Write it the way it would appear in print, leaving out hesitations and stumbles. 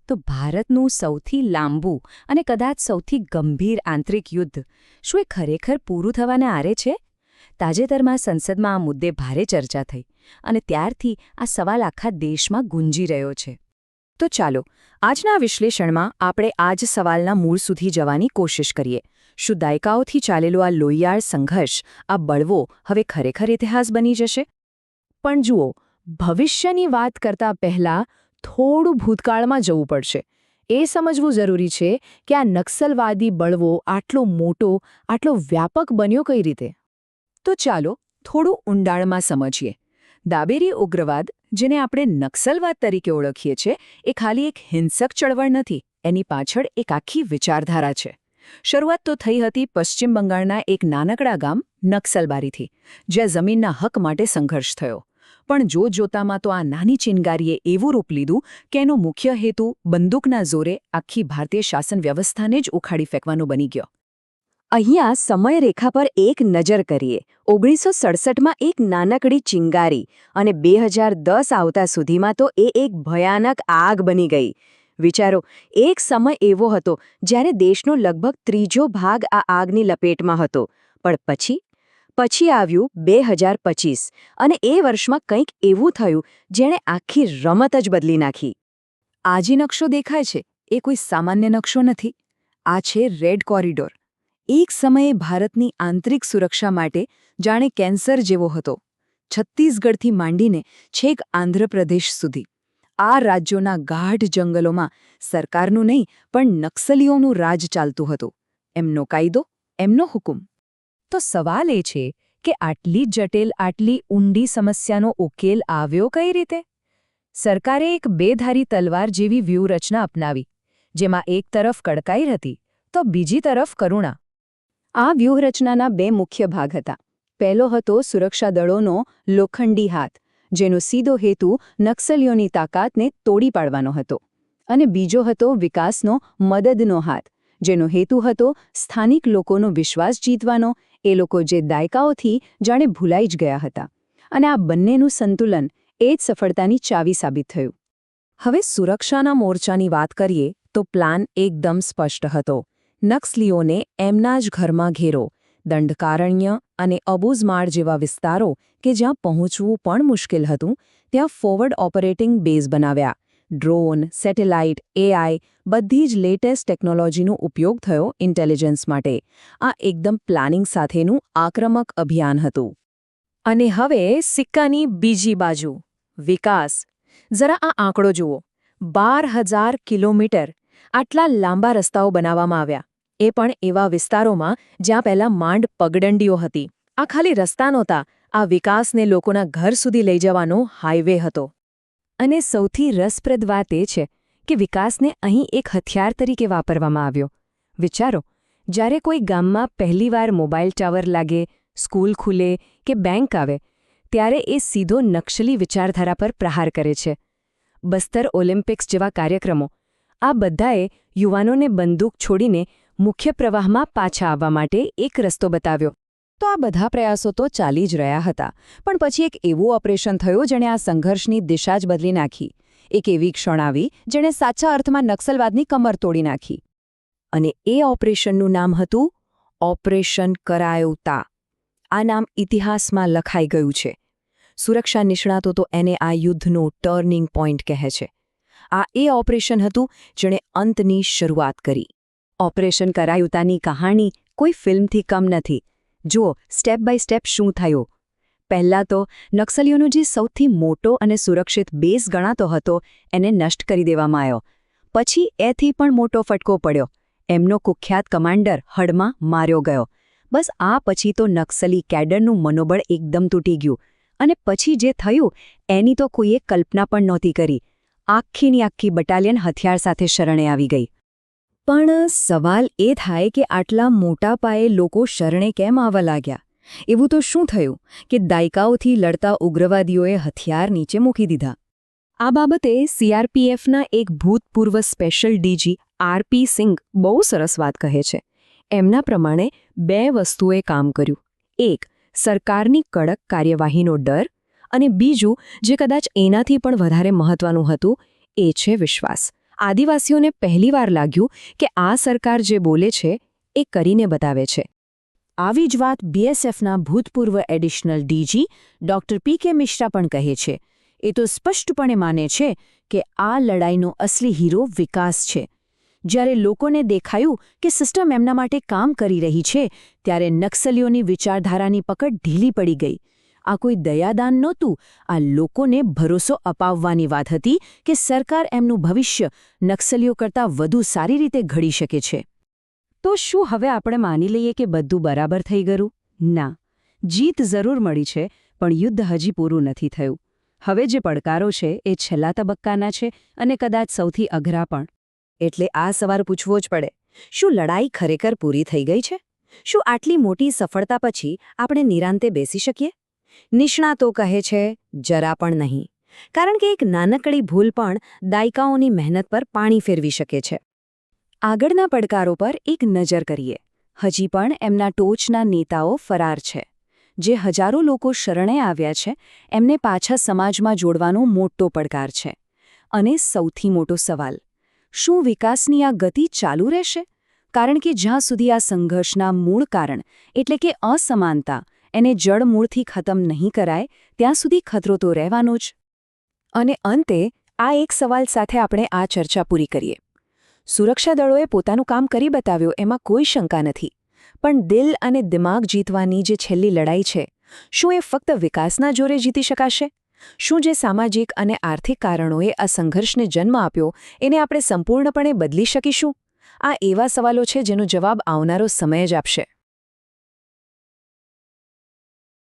તો ભારતનું સૌથી લાંબુ અને કદાચ સૌથી ગંભીર આંતરિક યુદ્ધ શું એ ખરેખર પૂરું થવાને આરે છે? તાજેતરમાં સંસદમાં આ મુદ્દે ભારે ચર્ચા થઈ અને ત્યારથી આ સવાલ આખા દેશમાં ગુંજી રહ્યો છે. તો ચાલો આજના વિશ્લેષણમાં આપણે આ જ સવાલના મૂળ સુધી જવાની કોશિશ કરીએ. શું દાયકાઓથી ચાલેલો આ લોહિયાળ સંઘર્ષ, આ બળવો હવે ખરેખર ઇતિહાસ બની જશે? પણ જુઓ, ભવિષ્યની વાત કરતા પહેલાં થોડું ભૂતકાળમાં જવું પડશે. એ સમજવું જરૂરી છે કે આ નક્સલવાદી બળવો આટલો મોટો, આટલો વ્યાપક બન્યો કઈ રીતે. તો ચાલો થોડું ઊંડાણમાં સમજીએ. દાબેરી ઉગ્રવાદ, જેને આપણે નક્સલવાદ તરીકે ઓળખીએ છીએ, એ ખાલી એક હિંસક ચળવળ નથી, એની પાછળ એક આખી વિચારધારા છે. શરૂઆત તો થઈ હતી પશ્ચિમ બંગાળના એક નાનકડા ગામ નક્સલબારીથી, જ્યાં જમીનના હક માટે સંઘર્ષ થયો. પણ જોતજોતામાં તો આ નાની ચિનગારીએ એવું રૂપ લીધું કે એનો મુખ્ય હેતુ બંદૂકના જોરે આખી ભારતીય શાસન વ્યવસ્થાને જ ઉખાડી ફેંકવાનો બની ગયો. અહીંયા સમયરેખા પર એક નજર કરીએ. 1967માં એક નાનકડી ચિંગારી અને 2010 આવતા સુધીમાં તો એ એક ભયાનક આગ બની ગઈ. વિચારો, એક સમય એવો હતો જ્યારે દેશનો લગભગ ત્રીજો ભાગ આ આગની લપેટમાં હતો. પણ પછી આવ્યું 2025 અને એ વર્ષમાં કંઈક એવું થયું જેણે આખી રમત જ બદલી નાખી. આ જે નકશો દેખાય છે એ કોઈ સામાન્ય નકશો નથી. આ છે રેડ કોરિડોર. એક સમયે ભારતની આંતરિક સુરક્ષા માટે જાણે કેન્સર જેવો હતો. છત્તીસગઢથી માંડીને છેક આંધ્રપ્રદેશ સુધી આ રાજ્યોના ગાઢ જંગલોમાં સરકારનું નહીં પણ નક્સલીઓનું રાજ ચાલતું હતું. એમનો કાયદો, એમનો હુકમ. તો સવાલ એ છે કે આટલી જટિલ, આટલી ઊંડી સમસ્યાનો ઉકેલ આવ્યો કઈ રીતે? સરકારે એક બેધારી તલવાર જેવી વ્યૂહરચના અપનાવી, જેમાં એક તરફ કડકાઈ હતી તો બીજી તરફ કરુણા. આ વ્યૂહરચનાના બે મુખ્ય ભાગ હતા. પહેલો હતો સુરક્ષા દળોનો લોખંડી હાથ, જેનો સીધો હેતુ નક્સલીઓની તાકાતને તોડી પાડવાનો હતો. અને બીજો હતો વિકાસનો મદદનો હાથ, જેનો હેતુ હતો સ્થાનિક લોકોનો વિશ્વાસ જીતવાનો, એ લોકો જે દાયકાઓથી જાણે ભૂલાઈ જ ગયા હતા. અને આ બંનેનું સંતુલન એ જ સફળતાની ચાવી સાબિત થયું. હવે સુરક્ષાના મોરચાની વાત કરીએ તો પ્લાન એકદમ સ્પષ્ટ હતો. નક્સલીઓને એમના જ ઘરમાં ઘેરો, દંડકારણ્ય અને અબુઝમાળ જેવા વિસ્તારો કે જ્યાં પહોંચવું પણ મુશ્કેલ હતું, ત્યાં ફોરવર્ડ ઓપરેટિંગ બેઝ બનાવ્યા. ડ્રોન, સેટેલાઇટ, AI બધી જ લેટેસ્ટ ટેકનોલોજીનો ઉપયોગ થયો ઇન્ટેલિજન્સ માટે. આ એકદમ પ્લાનિંગ સાથેનું આક્રમક અભિયાન હતું. અને હવે સિક્કાની બીજી બાજુ, વિકાસ. જરા આ આંકડો જુઓ. 12,000 કિલોમીટર આટલા લાંબા રસ્તાઓ બનાવવામાં આવ્યા, એ પણ એવા વિસ્તારોમાં જ્યાં પહેલાં માંડ પગડંડીઓ હતી. આ ખાલી રસ્તા નહોતા, આ વિકાસને લોકોના ઘર સુધી લઈ જવાનો હાઈવે હતો. અને સૌથી રસપ્રદ વાત એ છે કે વિકાસને અહીં એક હથિયાર તરીકે વાપરવામાં આવ્યો. વિચારો, જ્યારે કોઈ ગામમાં પહેલીવાર મોબાઈલ ટાવર લાગે, સ્કૂલ ખુલે કે બેંક આવે, ત્યારે એ સીધો નક્સલી વિચારધારા પર પ્રહાર કરે છે. બસ્તર ઓલિમ્પિક્સ જેવા કાર્યક્રમો, આ બધાએ યુવાનોને બંદૂક છોડીને મુખ્ય પ્રવાહમાં પાછા આવવા માટે એક રસ્તો બતાવ્યો. તો આ બધા પ્રયાસો તો ચાલી જ રહ્યા હતા, પણ પછી એક એવું ઓપરેશન થયું જેણે આ સંઘર્ષની દિશા જ બદલી નાખી. એક એવી ક્ષણ આવી જેણે સાચા અર્થમાં નક્સલવાદની કમર તોડી નાખી. અને એ ઓપરેશનનું નામ હતું ઓપરેશન કરાયુતા. આ નામ ઇતિહાસમાં લખાઈ ગયું છે. સુરક્ષા નિષ્ણાતો તો એને આ યુદ્ધનો ટર્નિંગ પોઈન્ટ કહે છે. આ એ ઓપરેશન હતું જેણે અંતની શરૂઆત કરી. ઓપરેશન કરાયુતાની કહાણી કોઈ ફિલ્મથી કમ નથી. જુઓ, સ્ટેપ બાય સ્ટેપ શું થયું. પહેલાં તો નક્સલીઓનો જે સૌથી મોટો અને સુરક્ષિત બેઝ ગણાતો હતો એને નષ્ટ કરી દેવામાં આવ્યો. પછી એથી પણ મોટો ફટકો પડ્યો. એમનો કુખ્યાત કમાન્ડર હડમાં માર્યો ગયો. બસ આ પછી તો નક્સલી કેડરનું મનોબળ એકદમ તૂટી ગયું. અને પછી જે થયું એની તો કોઈએ કલ્પના પણ નહોતી કરી. આખીની આખી બટાલિયન હથિયાર સાથે શરણે આવી ગઈ. પણ સવાલ એ થાય કે આટલા મોટા પાયે લોકો શરણે કેમ આવવા લાગ્યા? એવું તો શું થયું કે દાયકાઓથી લડતા ઉગ્રવાદીઓએ હથિયાર નીચે મૂકી દીધા? આ બાબતે CRPFના એક ભૂતપૂર્વ સ્પેશિયલ DG RP સિંઘ બહુ સરસ વાત કહે છે. એમના પ્રમાણે બે વસ્તુએ કામ કર્યું. એક, સરકારની કડક કાર્યવાહીનો ડર, અને બીજું, જે કદાચ એનાથી પણ વધારે મહત્વનું હતું, એ છે વિશ્વાસ. આદિવાસીઓને પહેલીવાર લાગ્યું કે આ સરકાર જે બોલે છે એ કરીને બતાવે છે. આવી જ વાત બીએસએફના ભૂતપૂર્વ એડિશનલ ડીજી ડોક્ટર પી.કે. મિશ્રા પણ કહે છે. એ તો સ્પષ્ટપણે માને છે કે આ લડાઈનો અસલી હીરો વિકાસ છે. જ્યારે લોકોને દેખાયું કે સિસ્ટમ એમના માટે કામ કરી રહી છે, ત્યારે નક્સલીઓની વિચારધારાની પકડ ઢીલી પડી ગઈ. આ કોઈ દયાદાન નહોતું, આ લોકોને ભરોસો અપાવવાની વાત હતી કે સરકાર એમનું ભવિષ્ય નક્સલીઓ કરતાં વધુ સારી રીતે ઘડી શકે છે. તો શું હવે આપણે માની લઈએ કે બધું બરાબર થઈ ગયું? ના, જીત જરૂર મળી છે, પણ યુદ્ધ હજી પૂરું નથી થયું. હવે જે પડકારો છે એ છેલ્લા તબક્કાના છે અને કદાચ સૌથી અઘરા પણ. એટલે આ સવાલ પૂછવો જ પડે, શું લડાઈ ખરેખર પૂરી થઈ ગઈ છે? શું આટલી મોટી સફળતા પછી આપણે નિરાંતે બેસી શકીએ? નિષ્ણાતો કહે છે, જરા પણ નહીં. કારણ કે એક નાનકડી ભૂલ પણ દાયકાઓની મહેનત પર પાણી ફેરવી શકે છે. આગળના પડકારો પર એક નજર કરીએ. હજી પણ એમના ટોચના નેતાઓ ફરાર છે. જે હજારો લોકો શરણે આવ્યા છે, એમને પાછા સમાજમાં જોડવાનો મોટો પડકાર છે. અને સૌથી મોટો સવાલ, શું વિકાસની આ ગતિ ચાલુ રહેશે? કારણ કે જ્યાં સુધી આ સંઘર્ષના મૂળ કારણ એટલે કે અસમાનતા એને જડમૂળથી ખતમ નહીં કરાય, ત્યાં સુધી ખતરો તો રહેવાનો જ. અને અંતે આ એક સવાલ સાથે આપણે આ ચર્ચા પૂરી કરીએ. સુરક્ષા દળોએ પોતાનું કામ કરી બતાવ્યું, એમાં કોઈ શંકા નથી. પણ દિલ અને દિમાગ જીતવાની જે છેલ્લી લડાઈ છે, શું એ ફક્ત વિકાસના જોરે જીતી શકાશે? શું જે સામાજિક અને આર્થિક કારણોએ આ સંઘર્ષને જન્મ આપ્યો એને આપણે સંપૂર્ણપણે બદલી શકીશું? આ એવા સવાલો છે જેનો જવાબ આવનારો સમય જ આપશે.